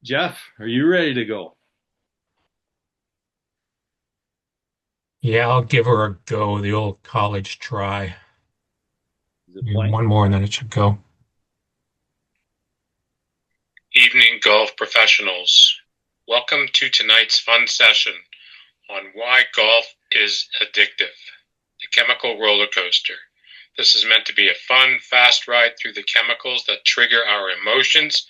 Jeff, are you ready to go? Yeah, I'll give her a go, the old college try. Is it playing? One more and then it should go. Evening golf professionals. Welcome to tonight's fun session on why golf is addictive, the chemical roller coaster. This is meant to be a fun, fast ride through the chemicals that trigger our emotions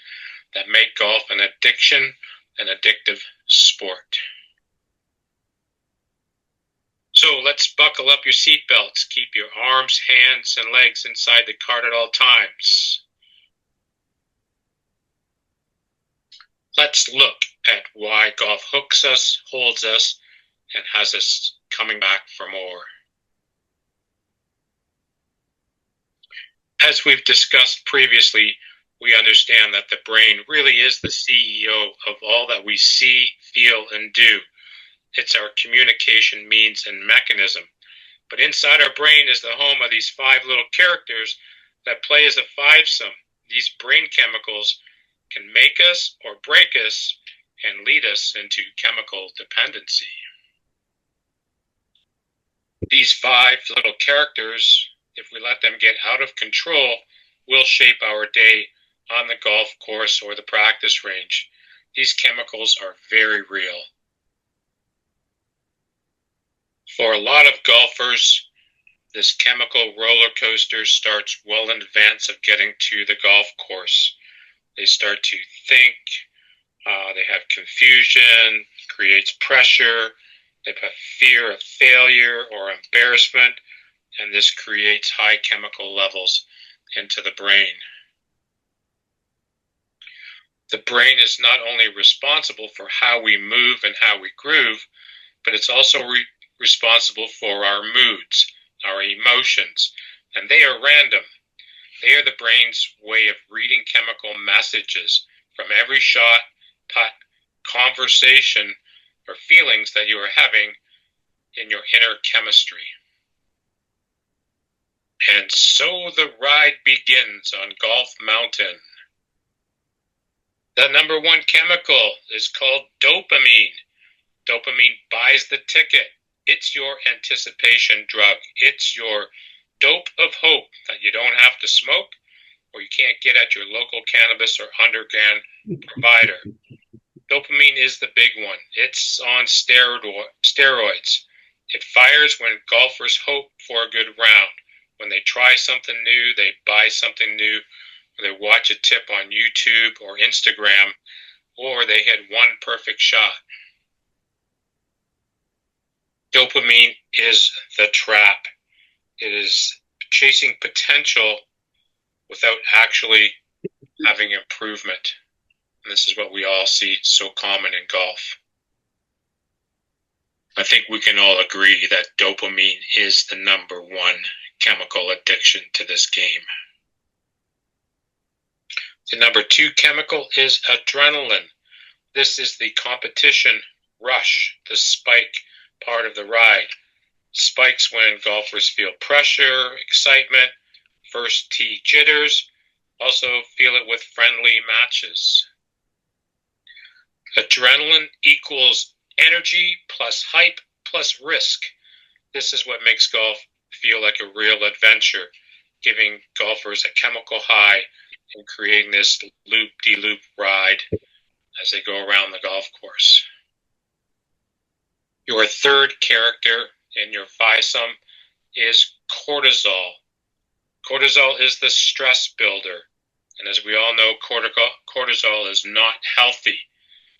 that make golf an addiction, an addictive sport. So let's buckle up your seatbelts. Keep your arms, hands, and legs inside the cart at all times. Let's look at why golf hooks us, holds us, and has us coming back for more. As we've discussed previously, we understand that the brain really is the CEO of all that we see, feel, and do. It's our communication means and mechanism. But inside our brain is the home of these five little characters that play as a fivesome. These brain chemicals can make us or break us and lead us into chemical dependency. These five little characters, if we let them get out of control, will shape our day on the golf course or the practice range. These chemicals are very real. For a lot of golfers, this chemical roller coaster starts well in advance of getting to the golf course. They start to think, they have confusion, creates pressure, they have fear of failure or embarrassment, and this creates high chemical levels into the brain. The brain is not only responsible for how we move and how we groove, but it's also responsible for our moods, our emotions, and they are random. They are the brain's way of reading chemical messages from every shot, putt, conversation, or feelings that you are having in your inner chemistry. And so the ride begins on Golf Mountain. The number one chemical is called dopamine. Dopamine buys the ticket. It's your anticipation drug. It's your dope of hope that you don't have to smoke or you can't get at your local cannabis or underground provider. Dopamine is the big one. It's on steroids. It fires when golfers hope for a good round. When they try something new, they buy something new, or they watch a tip on YouTube or Instagram, or they hit one perfect shot. Dopamine is the trap. It is chasing potential without actually having improvement. And this is what we all see so common in golf. I think we can all agree that dopamine is the number one chemical addiction to this game. The number two chemical is adrenaline. This is the competition rush, the spike part of the ride. Spikes when golfers feel pressure, excitement, first tee jitters, also feel it with friendly matches. Adrenaline equals energy plus hype plus risk. This is what makes golf feel like a real adventure, giving golfers a chemical high and creating this loop-de-loop ride as they go around the golf course. Your third character in your fivesome is cortisol. Cortisol is the stress builder. And as we all know, cortisol is not healthy.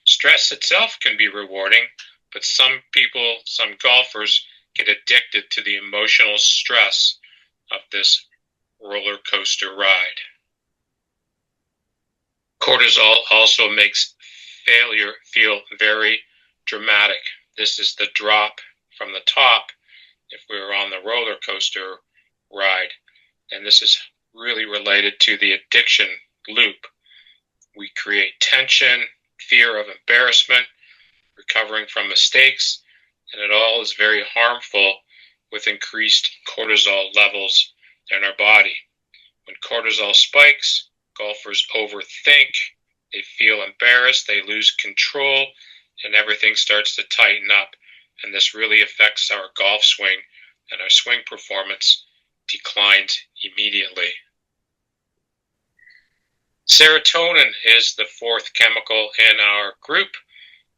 Stress itself can be rewarding, but some people, some golfers, get addicted to the emotional stress of this roller coaster ride. Cortisol also makes failure feel very dramatic. This is the drop from the top if we were on the roller coaster ride. And this is really related to the addiction loop. We create tension, fear of embarrassment, recovering from mistakes, and it all is very harmful with increased cortisol levels in our body. When cortisol spikes, golfers overthink, They feel embarrassed, they lose control, and everything starts to tighten up. And this really affects our golf swing, and our swing performance declines immediately. Serotonin is the fourth chemical in our group,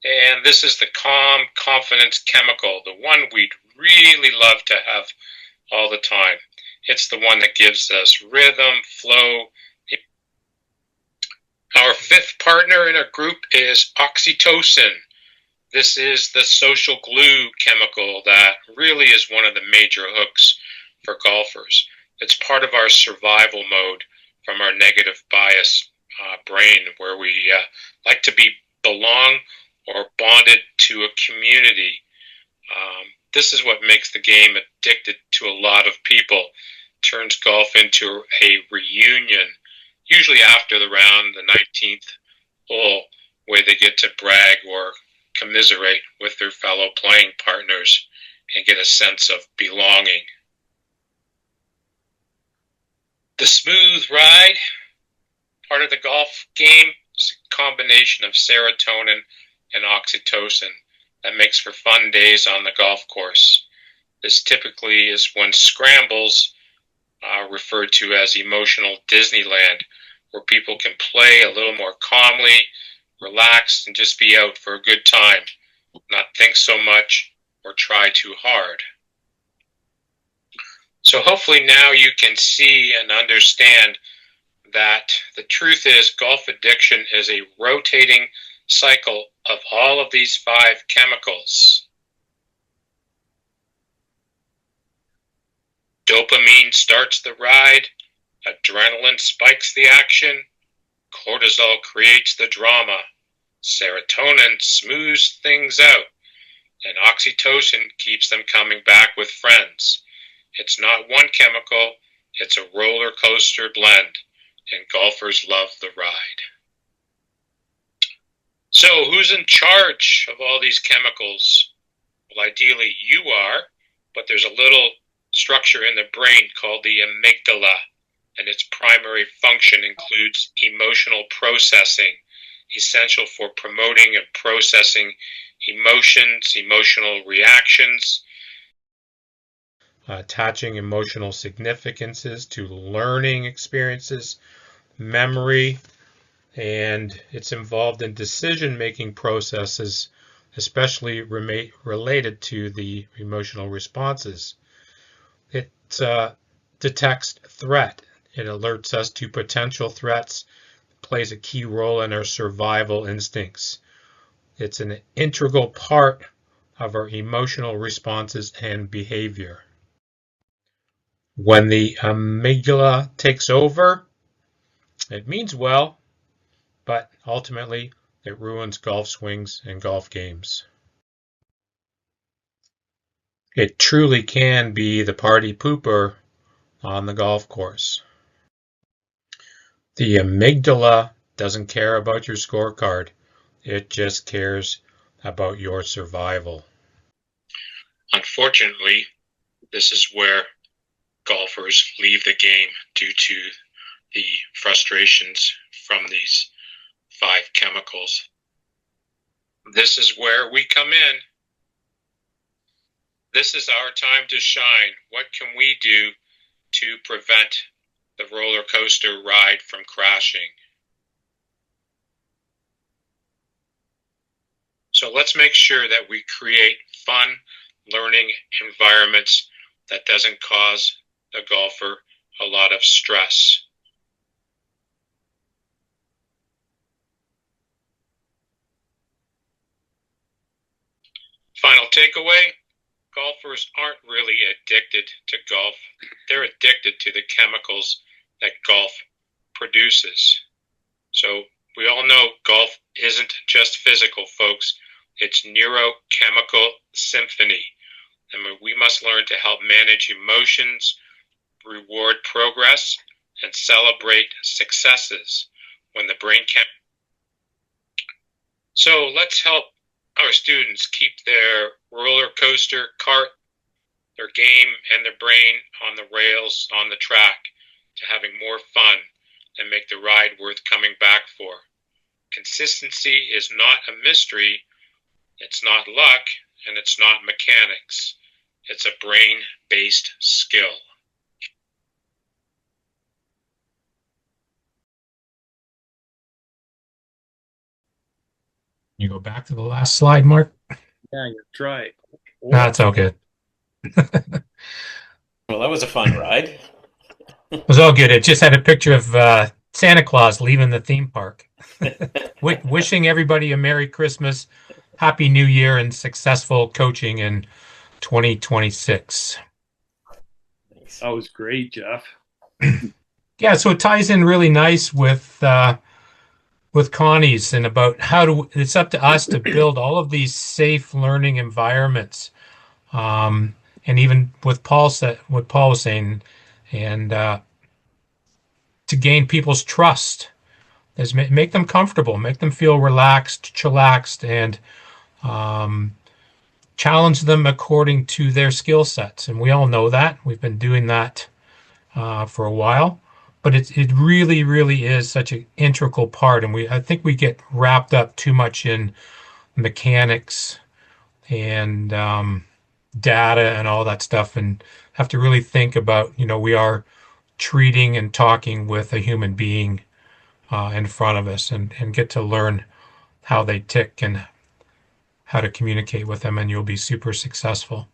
and this is the calm confidence chemical, the one we'd really love to have all the time. It's the one that gives us rhythm, flow. Our fifth partner in our group is oxytocin. This is the social glue chemical that really is one of the major hooks for golfers. It's part of our survival mode from our negative bias brain, where we like to belong or bonded to a community. This is what makes the game addicted to a lot of people, turns golf into a reunion, usually after the round, the 19th hole, where they get to brag or commiserate with their fellow playing partners and get a sense of belonging. The smooth ride, part of the golf game, is a combination of serotonin and oxytocin that makes for fun days on the golf course. This typically is when scrambles, referred to as emotional Disneyland, where people can play a little more calmly, relaxed, and just be out for a good time, not think so much or try too hard. So hopefully now you can see and understand that the truth is golf addiction is a rotating cycle of all of these five chemicals. Dopamine starts the ride, adrenaline spikes the action, cortisol creates the drama, serotonin smooths things out, and oxytocin keeps them coming back with friends. It's not one chemical, it's a roller coaster blend, and golfers love the ride. So who's in charge of all these chemicals? Well, ideally you are, but there's a little structure in the brain called the amygdala, and its primary function includes emotional processing, essential for promoting and processing emotions, emotional reactions, attaching emotional significances to learning experiences, memory, and it's involved in decision-making processes, especially related to the emotional responses. It detects threat. It alerts us to potential threats, plays a key role in our survival instincts. It's an integral part of our emotional responses and behavior. When the amygdala takes over, it means well, but ultimately it ruins golf swings and golf games. It truly can be the party pooper on the golf course. The amygdala doesn't care about your scorecard. It just cares about your survival. Unfortunately, this is where golfers leave the game due to the frustrations from these five chemicals. This is where we come in. This is our time to shine. What can we do to prevent the roller coaster ride from crashing? So let's make sure that we create fun learning environments that doesn't cause the golfer a lot of stress. Final takeaway, golfers aren't really addicted to golf. They're addicted to the chemicals that golf produces. So we all know golf isn't just physical, folks. It's neurochemical symphony. And we must learn to help manage emotions, reward progress, and celebrate successes when the brain can. So let's help our students keep their roller coaster cart, their game, and their brain on the rails, on the track, to having more fun and make the ride worth coming back for. Consistency is not a mystery, it's not luck, and it's not mechanics. It's a brain-based skill. You go back to the last slide, Mark? Yeah, you try. No, it's all good. Well, that was a fun ride. It was all good. It just had a picture of Santa Claus leaving the theme park. Wishing everybody a Merry Christmas, Happy New Year, and successful coaching in 2026. That was great, Jeff. Yeah, so it ties in really nice with Connie's and about it's up to us to build all of these safe learning environments. And even what Paul was saying, and to gain people's trust is make them comfortable, make them feel relaxed, chillaxed, and challenge them according to their skill sets. And we all know that. We've been doing that for a while. But it really, really is such an integral part. And I think we get wrapped up too much in mechanics and data and all that stuff, and have to really think about, we are treating and talking with a human being in front of us, and get to learn how they tick and how to communicate with them, and you'll be super successful.